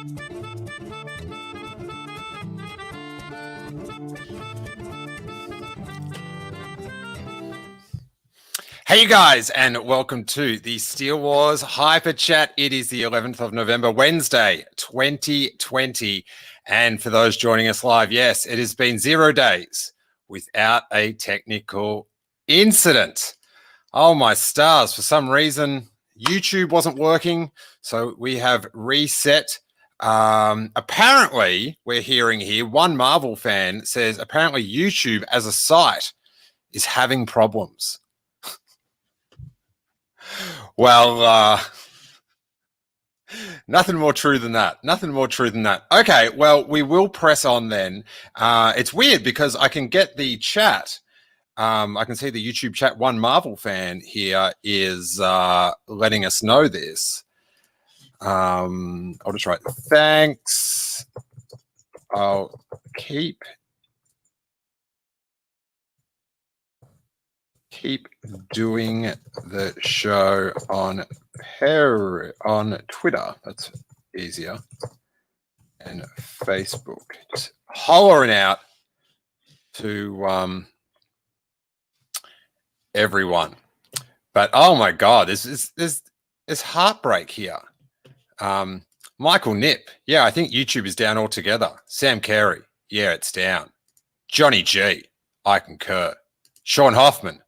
Hey, you guys, and welcome to the Steele Wars Hyperchat. It is the 11th of November, Wednesday, 2020. And for those joining us live, yes, it has been 0 days without a technical incident. Oh, my stars. For some reason, YouTube wasn't working, so we have reset. Apparently, we're hearing here, one Marvel fan says apparently YouTube as a site is having problems. Well, nothing more true than that. Nothing more true than that. Okay, well, we will press on then. It's weird because I can get the chat. I can see the YouTube chat. One Marvel fan here is letting us know this. I'll just write, thanks. I'll keep doing the show on Twitter. That's easier. And Facebook. Just hollering out to everyone. But oh my God, there's heartbreak here. Michael Nip, yeah, I think YouTube is down altogether. Sam Carey, yeah, it's down. Johnny G, I concur. Sean Hoffman,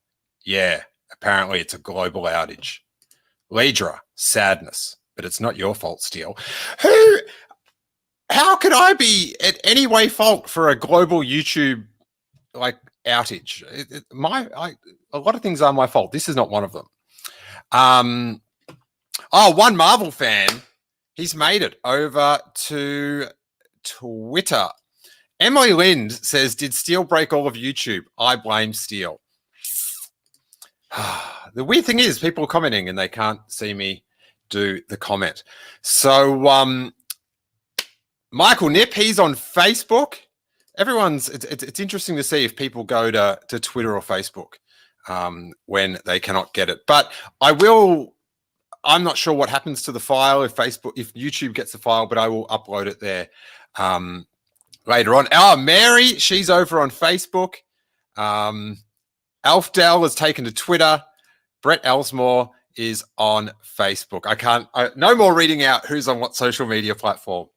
yeah, apparently it's a global outage. Lidra, sadness, but it's not your fault, Steele. How could I be at any way fault for a global YouTube outage? A lot of things are my fault. This is not one of them. One Marvel fan, he's made it over to Twitter. Emily Lind says, did Steele break all of YouTube? I blame Steele. The weird thing is people are commenting and they can't see me do the comment. So Michael Nip, he's on Facebook. It's interesting to see if people go to Twitter or Facebook when they cannot get it. But I'm not sure what happens to the file if YouTube gets the file, but I will upload it there later on. Oh, Mary, she's over on Facebook. Alfdell has taken to Twitter. Brett Elsmore is on Facebook. No more reading out who's on what social media platform.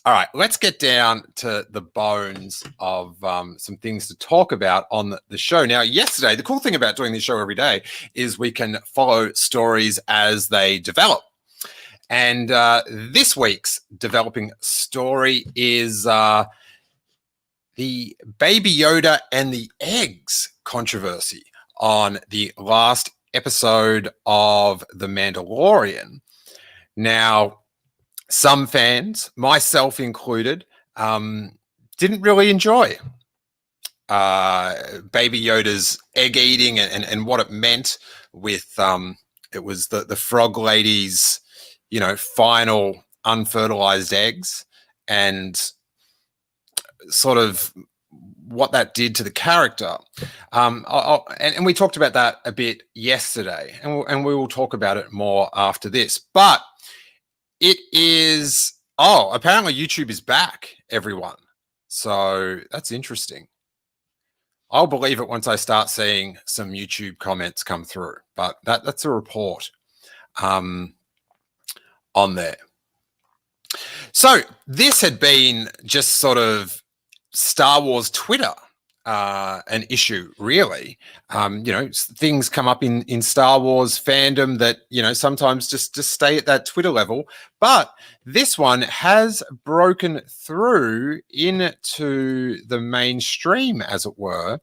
All right, let's get down to the bones of some things to talk about on the show. Now, yesterday, the cool thing about doing this show every day is we can follow stories as they develop. And this week's developing story is the Baby Yoda and the eggs controversy on the last episode of The Mandalorian. Now, some fans, myself included, didn't really enjoy Baby Yoda's egg eating and what it meant with it was the frog lady's, final unfertilized eggs and sort of what that did to the character. And we talked about that a bit yesterday, and we will talk about it more after this. But it is, apparently YouTube is back, everyone. So that's interesting. I'll believe it once I start seeing some YouTube comments come through, but that's a report on there. So this had been just sort of Star Wars Twitter, an issue, really. Things come up in Star Wars fandom that, sometimes just stay at that Twitter level. But this one has broken through into the mainstream, as it were,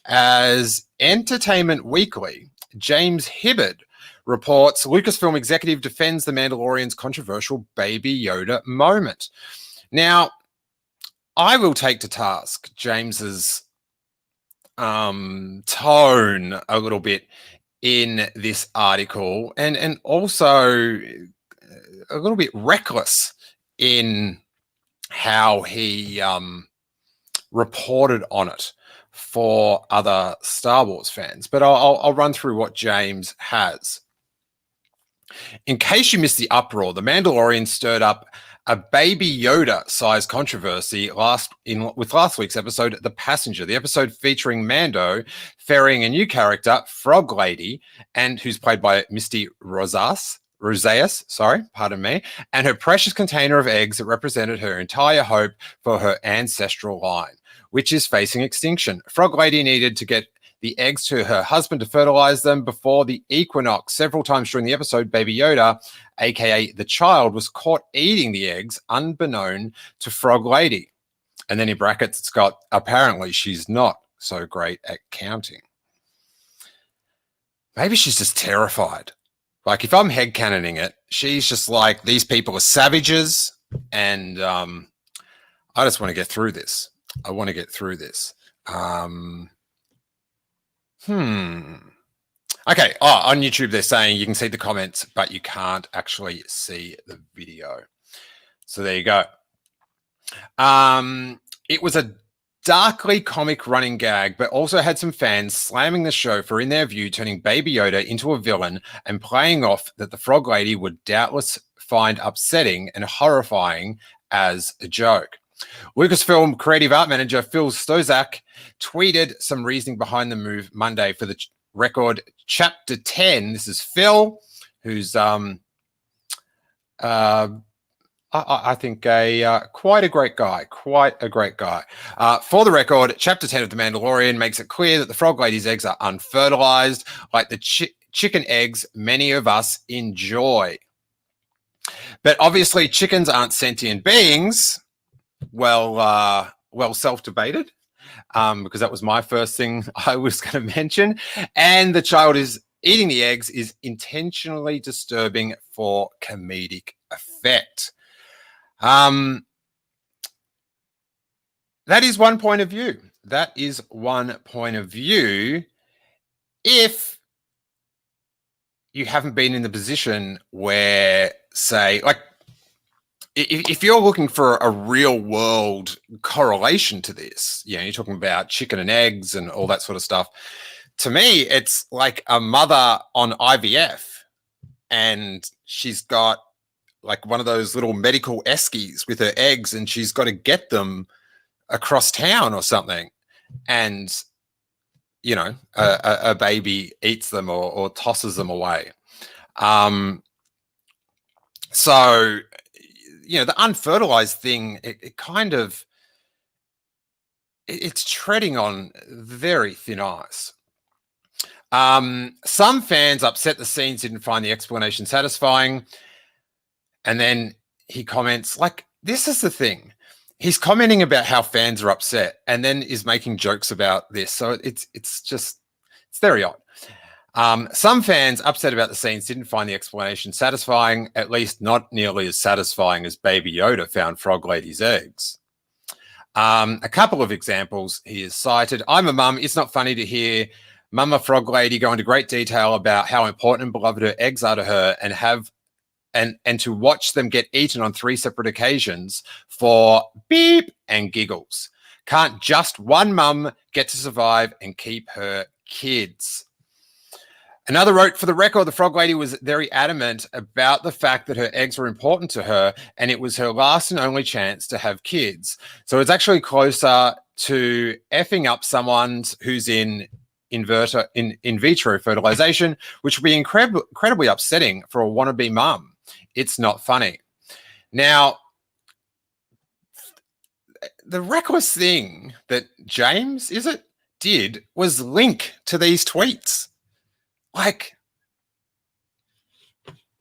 as Entertainment Weekly, James Hibbard, reports Lucasfilm executive defends The Mandalorian's controversial Baby Yoda moment. Now, I will take to task James's tone a little bit in this article, and also a little bit reckless in how he reported on it for other Star Wars fans. But I'll run through what James has. In case you missed the uproar, The Mandalorian stirred up a Baby Yoda-sized controversy with last week's episode, The Passenger, the episode featuring Mando ferrying a new character, Frog Lady, and who's played by Misty Rosaeus, pardon me, and her precious container of eggs that represented her entire hope for her ancestral line, which is facing extinction. Frog Lady needed to get the eggs to her husband to fertilize them before the equinox. Several times during the episode, Baby Yoda, aka the child, was caught eating the eggs unbeknown to Frog Lady. And then in brackets, it's got, apparently she's not so great at counting. Maybe she's just terrified. Like, if I'm headcanoning it, she's just like, these people are savages, and I just want to get through this. I want to get through this. Okay. Oh, on YouTube, they're saying you can see the comments, but you can't actually see the video. So there you go. It was a darkly comic running gag, but also had some fans slamming the show for, in their view, turning Baby Yoda into a villain and playing off that the Frog Lady would doubtless find upsetting and horrifying as a joke. Lucasfilm creative art manager Phil Stozak tweeted some reasoning behind the move Monday. For the record, Chapter 10. This is Phil, who's I think quite a great guy. For the record, Chapter 10 of The Mandalorian makes it clear that the Frog Lady's eggs are unfertilized, like the chicken eggs many of us enjoy. But obviously, chickens aren't sentient beings. Well, self-debated, because that was my first thing I was going to mention. And the child is eating the eggs is intentionally disturbing for comedic effect. That is one point of view. If you haven't been in the position where, say, like, if you're looking for a real world correlation to this, you know, you're talking about chicken and eggs and all that sort of stuff. To me, it's like a mother on IVF, and she's got like one of those little medical eskies with her eggs, and she's got to get them across town or something. And, you know, a baby eats them or tosses them away. So, you know, the unfertilized thing, it's treading on very thin ice. Some fans upset the scenes didn't find the explanation satisfying. And then he comments, like, this is the thing. He's commenting about how fans are upset and then is making jokes about this. So it's very odd. Some fans upset about the scenes didn't find the explanation satisfying, at least not nearly as satisfying as Baby Yoda found Frog Lady's eggs. A couple of examples he has cited. I'm a mum. It's not funny to hear Mama Frog Lady go into great detail about how important and beloved her eggs are to her, and to watch them get eaten on 3 separate occasions for beep and giggles. Can't just one mum get to survive and keep her kids? Another wrote, for the record, the Frog Lady was very adamant about the fact that her eggs were important to her, and it was her last and only chance to have kids. So it's actually closer to effing up someone who's in vitro fertilization, which would be incredibly upsetting for a wannabe mum. It's not funny. Now, the reckless thing that James, did was link to these tweets. Like,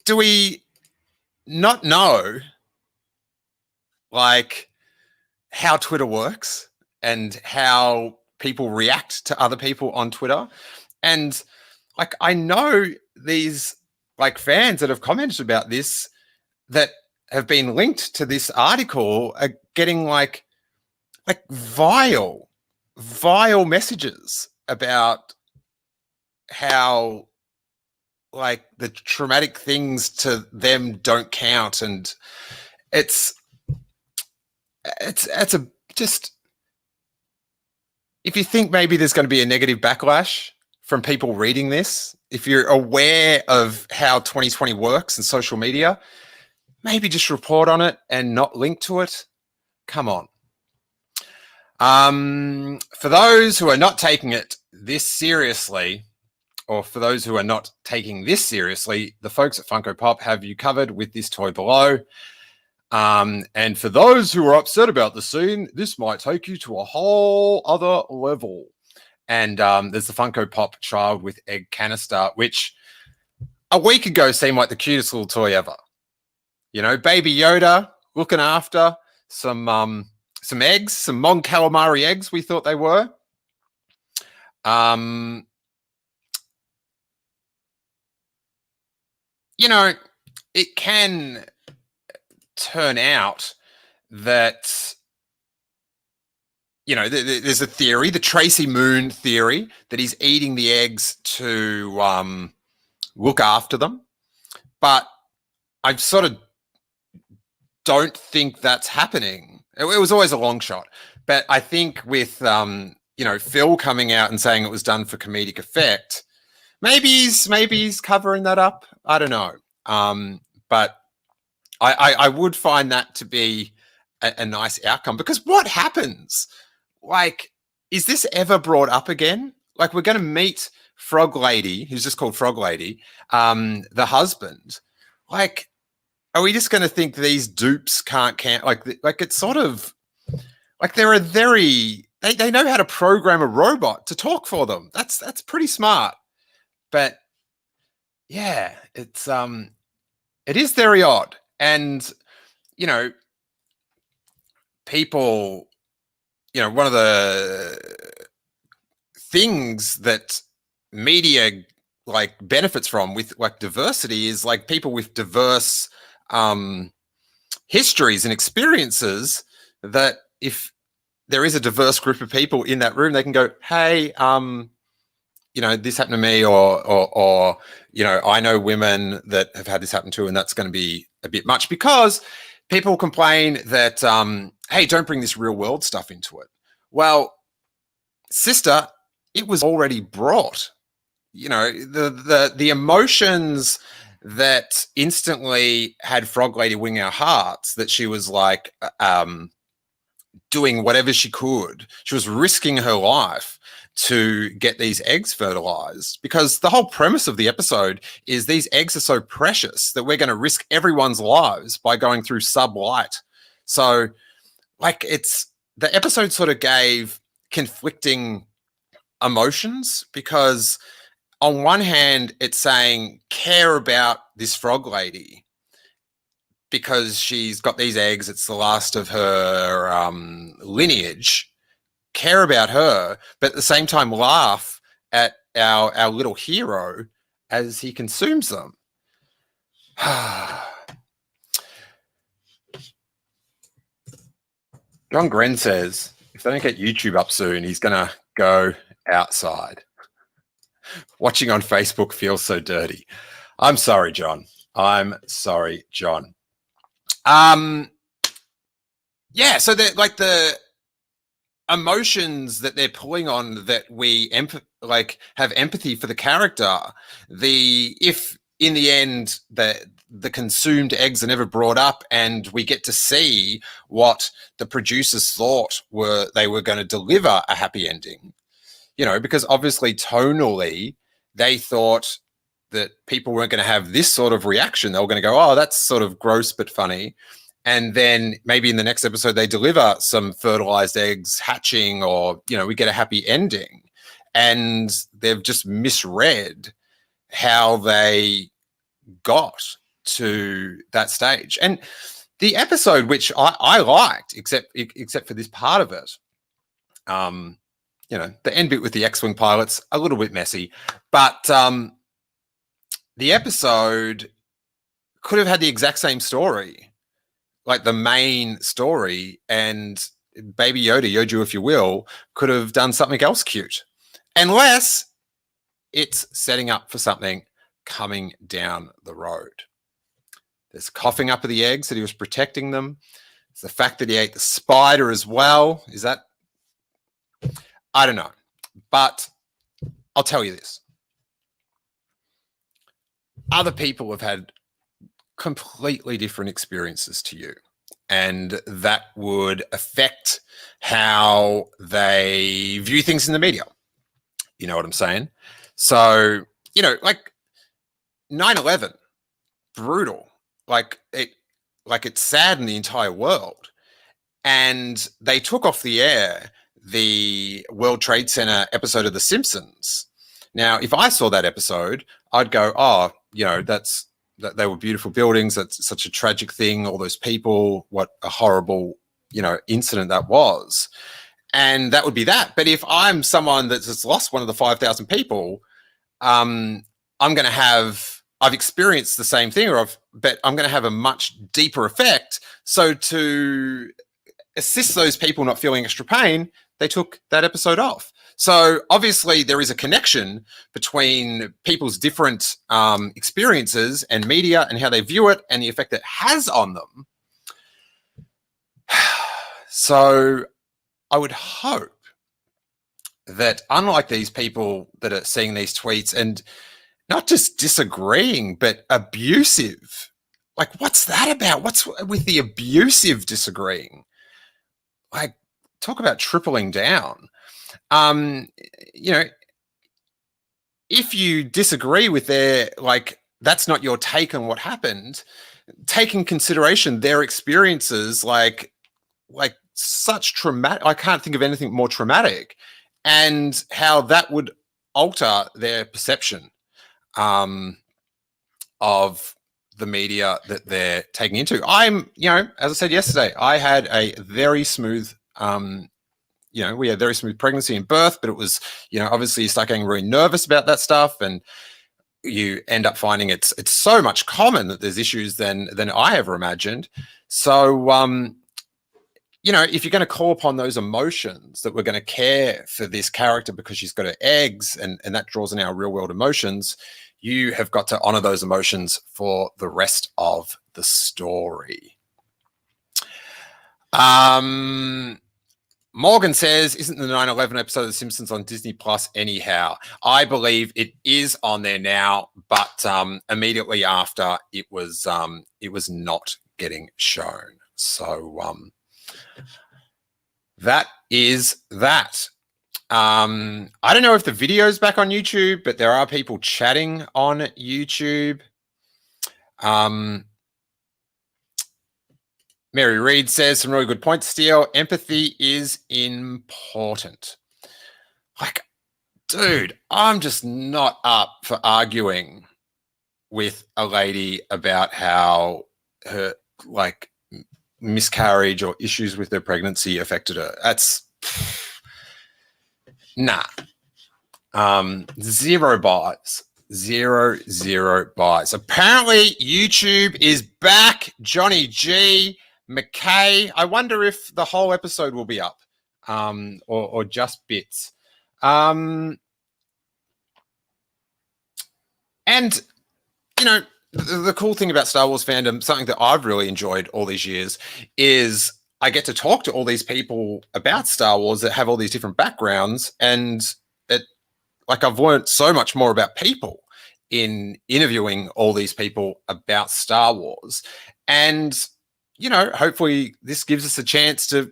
do we not know, like, how Twitter works and how people react to other people on Twitter? And, like, I know these, like, fans that have commented about this that have been linked to this article are getting, like vile messages about how, like, the traumatic things to them don't count. And it's just, if you think maybe there's going to be a negative backlash from people reading this, if you're aware of how 2020 works and social media, maybe just report on it and not link to it. Come on. For those who are not taking it this seriously, or for those who are not taking this seriously, the folks at Funko Pop have you covered with this toy below. And for those who are upset about the scene, this might take you to a whole other level. And there's the Funko Pop child with egg canister, which a week ago seemed like the cutest little toy ever. You know, baby Yoda looking after some eggs, some Mon Calamari eggs, we thought they were. You know, it can turn out that, you know, there's a theory, the Tracy Moon theory, that he's eating the eggs to look after them. But I sort of don't think that's happening. It was always a long shot. But I think with, you know, Phil coming out and saying it was done for comedic effect, maybe he's covering that up. I don't know. But I would find that to be a nice outcome, because what happens? Like, is this ever brought up again? Like, we're going to meet Frog Lady, who's just called Frog Lady, the husband. Like, are we just going to think these dupes can't like it's sort of like they're a very, they know how to program a robot to talk for them. That's pretty smart. But yeah, it is very odd. And, you know, people, you know, one of the things that media like benefits from with like diversity is like people with diverse histories and experiences, that if there is a diverse group of people in that room, they can go, hey, you know, this happened to me, or, you know, I know women that have had this happen to, and that's going to be a bit much, because people complain that, hey, don't bring this real world stuff into it. Well, sister, it was already brought. You know, the emotions that instantly had Frog Lady wing our hearts, that she was like doing whatever she could. She was risking her life to get these eggs fertilized, because the whole premise of the episode is these eggs are so precious that we're going to risk everyone's lives by going through sublight. So, like, the episode sort of gave conflicting emotions, because on one hand, it's saying care about this Frog Lady because she's got these eggs. It's the last of her lineage. Care about her, but at the same time laugh at our little hero as he consumes them. John Gren says, if they don't get YouTube up soon, he's going to go outside. Watching on Facebook feels so dirty. I'm sorry, John. I'm sorry, John. Yeah, so they're like the emotions that they're pulling on, that we have empathy for the character. If in the end the consumed eggs are never brought up, and we get to see what the producers thought they were going to deliver a happy ending, you know, because obviously tonally they thought that people weren't going to have this sort of reaction. They were going to go, oh, that's sort of gross but funny. And then maybe in the next episode, they deliver some fertilized eggs hatching, or, you know, we get a happy ending. And they've just misread how they got to that stage. And the episode, which I liked, except for this part of it, you know, the end bit with the X-Wing pilots, a little bit messy. But the episode could have had the exact same story, like the main story, and Baby Yoda, Yoju if you will, could have done something else cute. Unless it's setting up for something coming down the road. There's coughing up of the eggs that he was protecting them. It's the fact that he ate the spider as well. Is that? I don't know. But I'll tell you this. Other people have had completely different experiences to you, and that would affect how they view things in the media. You know what I'm saying? So, like 9/11, brutal. It saddened the entire world. And they took off the air the World Trade Center episode of The Simpsons. Now, if I saw that episode, I'd go, oh, that they were beautiful buildings. That's such a tragic thing. All those people, what a horrible, incident that was. And that would be that. But if I'm someone that's just lost one of the 5,000 people, I'm going to I've experienced the same thing, but I'm going to have a much deeper effect. So to assist those people not feeling extra pain, they took that episode off. So obviously there is a connection between people's different experiences and media and how they view it and the effect it has on them. So I would hope that, unlike these people that are seeing these tweets and not just disagreeing, but abusive, like, what's that about? What's with the abusive disagreeing? Like, talk about tripling down. If you disagree with that's not your take on what happened, take in consideration their experiences, like such traumatic. I can't think of anything more traumatic, and how that would alter their perception of the media that they're taking into. As I said yesterday, I had a very smooth, we had very smooth pregnancy and birth, but it was, obviously you start getting really nervous about that stuff, and you end up finding it's so much common that there's issues than I ever imagined. So, if you're going to call upon those emotions, that we're going to care for this character because she's got her eggs, and that draws in our real world emotions, you have got to honor those emotions for the rest of the story. Morgan says, isn't the 9/11 episode of The Simpsons on Disney Plus anyhow? I believe it is on there now, but immediately after it was not getting shown. So that is that. I don't know if the video's back on YouTube, but there are people chatting on YouTube. Mary Reed says some really good points, Steele. Empathy is important. Like, dude, I'm just not up for arguing with a lady about how her, miscarriage or issues with her pregnancy affected her. That's nah. Zero buys. Zero buys. Apparently YouTube is back. Johnny G, McKay. I wonder if the whole episode will be up, or just bits. And the cool thing about Star Wars fandom, something that I've really enjoyed all these years, is I get to talk to all these people about Star Wars that have all these different backgrounds, and I've learned so much more about people in interviewing all these people about Star Wars. And, hopefully this gives us a chance to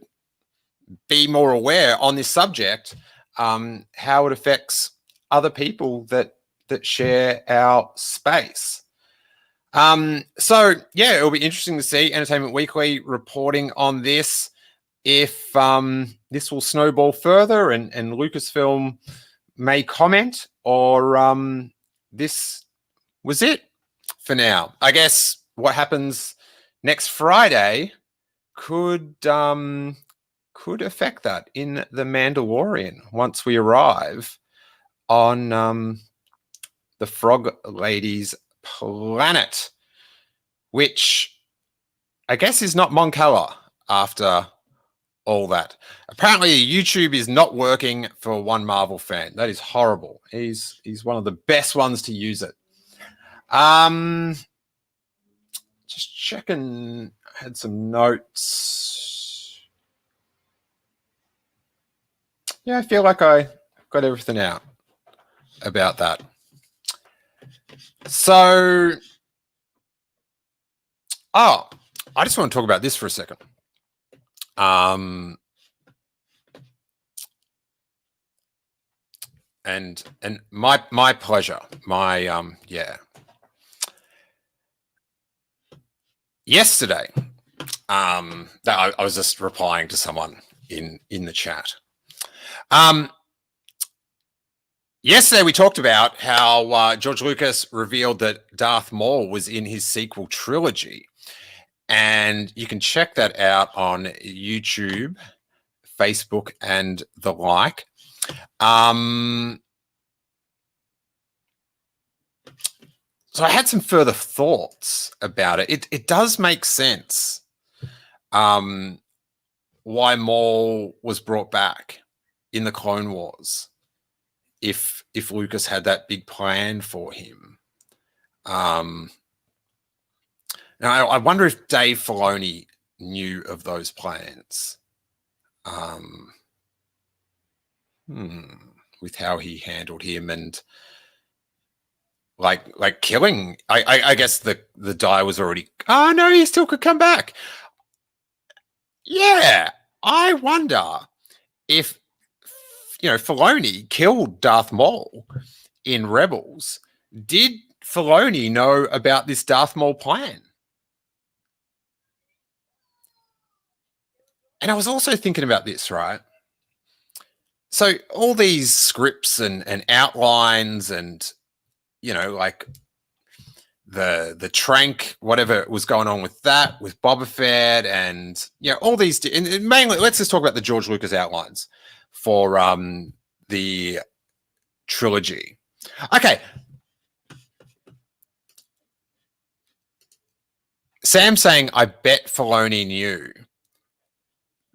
be more aware on this subject, how it affects other people that share our space. So yeah, it'll be interesting to see Entertainment Weekly reporting on this, if this will snowball further and Lucasfilm may comment, or this was it for now. I guess what happens next Friday could affect that in The Mandalorian once we arrive on the Frog Lady's planet, which I guess is not Mon Cala after all that. Apparently YouTube is not working for one Marvel fan. That is horrible. He's one of the best ones to use it. Just checking, I had some notes. Yeah, I feel like I got everything out. about that. So, I just want to talk about this for a second. And my pleasure. Yeah. Yesterday, I was just replying to someone in the chat. Yesterday we talked about how George Lucas revealed that Darth Maul was in his sequel trilogy, and you can check that out on YouTube, Facebook, and the like. So I had some further thoughts about it. It does make sense why Maul was brought back in the Clone Wars if Lucas had that big plan for him. Now I wonder if Dave Filoni knew of those plans. With how he handled him and like killing. I guess the die was already. Oh no, he still could come back. Yeah, I wonder if Filoni killed Darth Maul in Rebels. Did Filoni know about this Darth Maul plan? And I was also thinking about this, right? So all these scripts and outlines and like the Trank, whatever was going on with that, with Boba Fett, and all these, and mainly, let's just talk about the George Lucas outlines for the trilogy. Okay, Sam saying, "I bet Filoni knew,"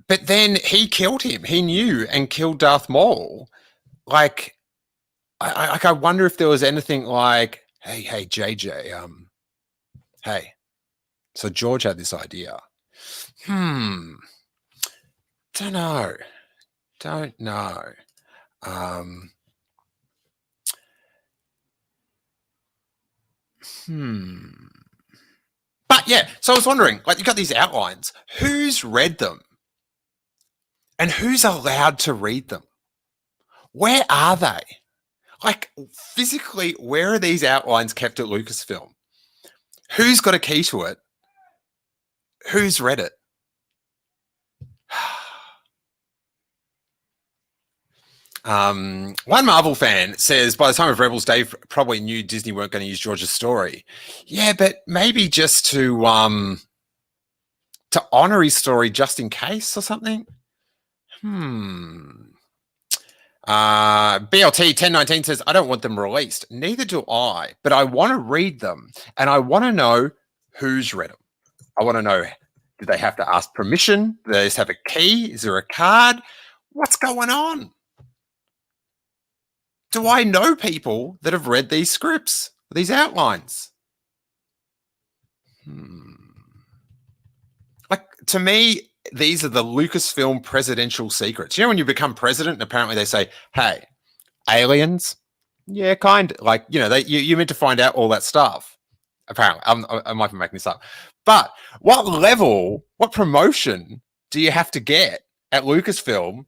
but then he killed him. He knew and killed Darth Maul. Like, I wonder if there was anything like, hey, JJ, hey, so George had this idea. Don't know. But yeah, so I was wondering, like, you got these outlines. Who's read them? And who's allowed to read them? Where are they? Like, physically, where are these outlines kept at Lucasfilm? Who's got a key to it? Who's read it? One Marvel fan says, by the time of Rebels, Dave probably knew Disney weren't going to use George's story. Yeah, but maybe just to honor his story just in case or something. BLT 1019 says, I don't want them released. Neither do I, but I want to read them, and I want to know who's read them. I want to know, do they have to ask permission? Do they just have a key? Is there a card? What's going on? Do I know people that have read these scripts, these outlines? Like, to me, these are the Lucasfilm presidential secrets. When you become president, and apparently they say, hey, aliens? Yeah, kind of. Like, you're meant to find out all that stuff. Apparently. I might be making this up. But what level, what promotion do you have to get at Lucasfilm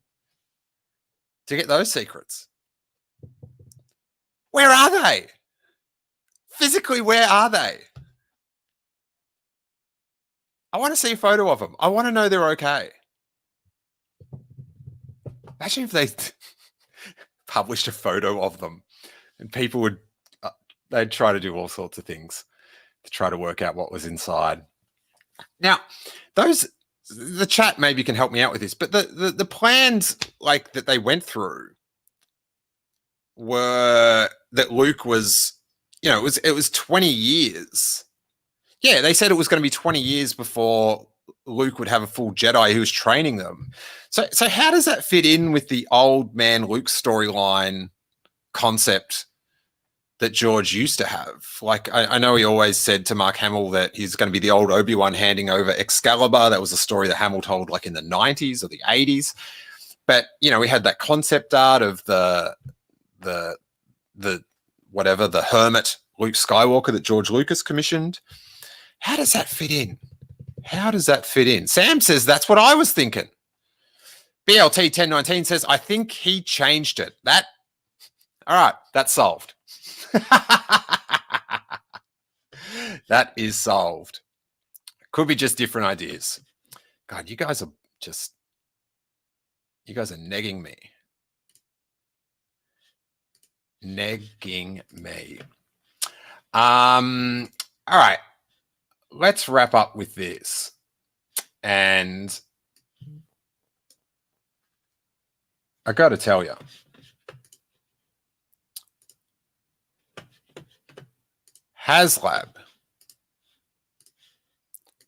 to get those secrets? Where are they? Physically, where are they? I want to see a photo of them. I want to know they're okay. Imagine if they published a photo of them and people would, they'd try to do all sorts of things to try to work out what was inside. Now, the chat maybe can help me out with this, but the plans like that they went through were that Luke was, it was 20 years. Yeah, they said it was going to be 20 years before Luke would have a full Jedi who was training them. So how does that fit in with the old man Luke storyline concept that George used to have? Like, I know he always said to Mark Hamill that he's going to be the old Obi-Wan handing over Excalibur. That was a story that Hamill told like in the 90s or the 80s. But, we had that concept art of the the whatever, the hermit Luke Skywalker that George Lucas commissioned. How does that fit in? How does that fit in? Sam says that's what I was thinking. BLT 1019 says, I think he changed it. All right, that's solved. That is solved. Could be just different ideas. God, you guys are negging me. Negging me. All right. Let's wrap up with this. And I got to tell you, HasLab,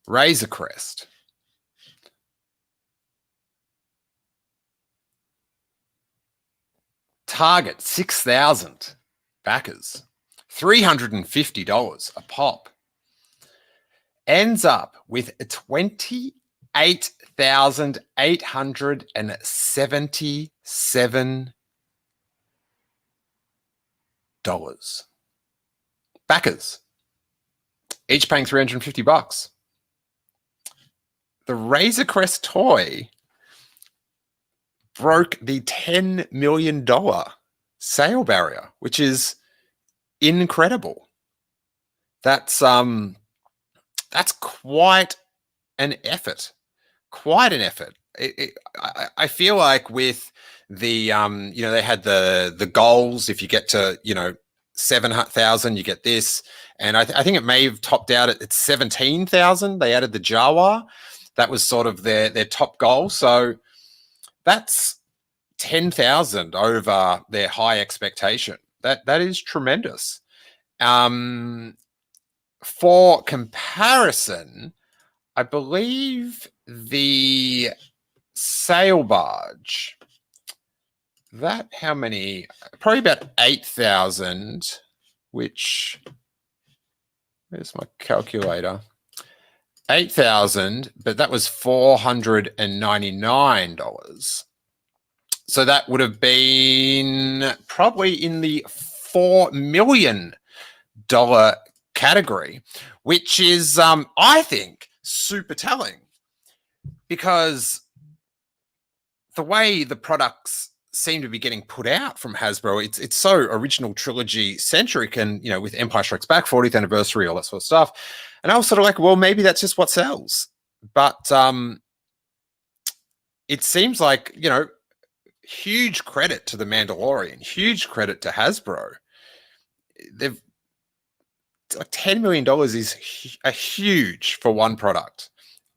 Razor Crest, Target, 6,000 backers, $350 a pop, ends up with $28,877 backers, each paying $350. The Razor Crest toy broke the $10 million sale barrier, which is incredible. That's quite an effort. Quite an effort. I feel like with the they had the goals. If you get to 7,000, you get this, and I think it may have topped out at 17,000. They added the Jawa. That was sort of their top goal. So that's 10,000 over their high expectation. That is tremendous. For comparison, I believe the sail barge, how many? Probably about 8,000, which, where's my calculator? 8,000, but that was $499. So that would have been probably in the $4 million category, which is, I think, super telling, because the way the products seem to be getting put out from Hasbro, it's so original trilogy centric, and with Empire Strikes Back, 40th anniversary, all that sort of stuff. And I was sort of like, well, maybe that's just what sells. But it seems like, huge credit to The Mandalorian, huge credit to Hasbro. They've like $10 million is a huge for one product.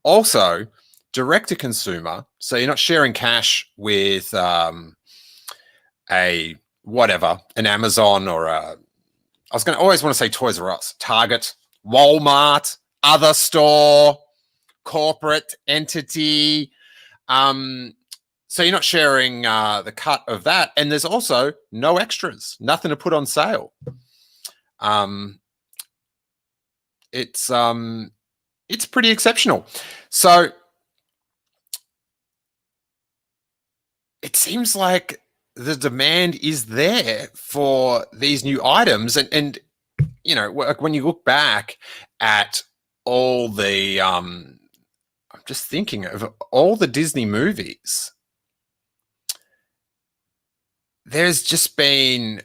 Also, direct to consumer, so you're not sharing cash with an Amazon or I was going to always want to say Toys R Us, Target, Walmart, other store, corporate entity. So you're not sharing the cut of that, and there's also no extras, nothing to put on sale. It's pretty exceptional. So it seems like the demand is there for these new items, and when you look back at all the I'm just thinking of all the Disney movies, there's just been,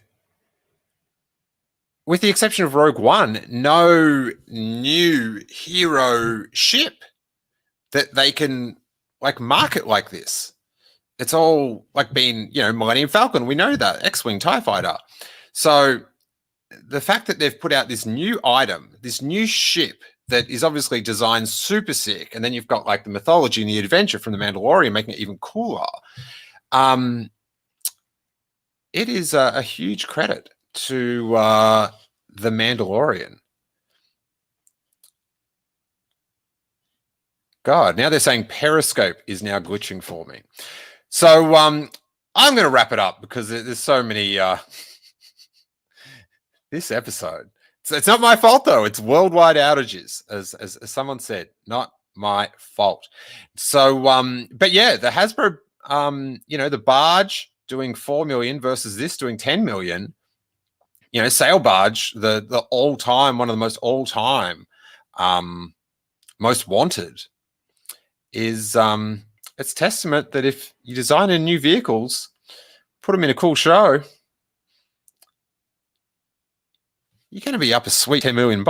with the exception of Rogue One, no new hero ship that they can market like this. It's all been, Millennium Falcon. We know that. X-Wing, TIE Fighter. So the fact that they've put out this new item, this new ship that is obviously designed super sick, and then you've got the mythology and the adventure from The Mandalorian making it even cooler. It is a huge credit to The Mandalorian. God, now they're saying Periscope is now glitching for me. So I'm going to wrap it up because there's so many this episode. It's not my fault, though. It's worldwide outages, as someone said. Not my fault. So, but yeah, the Hasbro, the barge doing 4 million versus this doing 10 million. sail barge, the all-time, one of the most all-time most wanted, is it's testament that if you design in new vehicles, put them in a cool show, you're going to be up a sweet $10 million.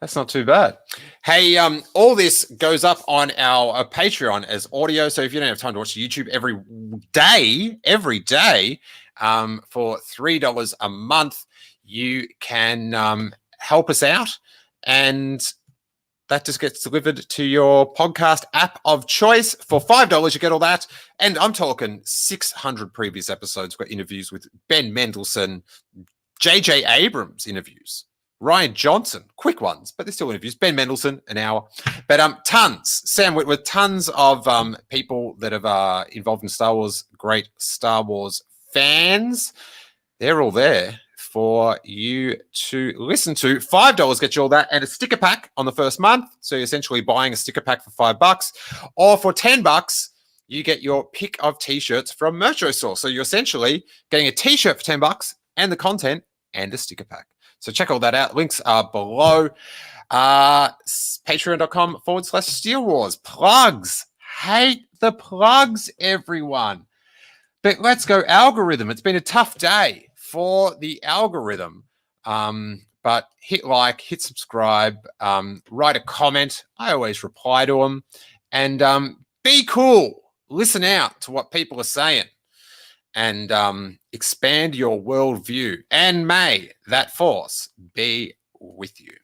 That's not too bad. Hey, all this goes up on our Patreon as audio. So if you don't have time to watch YouTube every day, for $3 a month, you can help us out, and that just gets delivered to your podcast app of choice. For $5, you get all that. And I'm talking 600 previous episodes. We've got interviews with Ben Mendelsohn, J.J. Abrams interviews, Ryan Johnson, quick ones, but they're still interviews. Ben Mendelsohn, an hour. But tons. Sam Whitworth, tons of people that have involved in Star Wars, great Star Wars fans. They're all there for you to listen to. $5 gets you all that and a sticker pack on the first month. So you're essentially buying a sticker pack for $5. Or for $10, you get your pick of t-shirts from Mercho Source. So you're essentially getting a t-shirt for $10 and the content and a sticker pack. So check all that out. Links are below. Patreon.com/Steele Wars. Plugs. Hate the plugs, everyone. But let's go algorithm. It's been a tough day for the algorithm. But hit like, hit subscribe, write a comment. I always reply to them. And be cool. Listen out to what people are saying. And expand your worldview. And may that force be with you.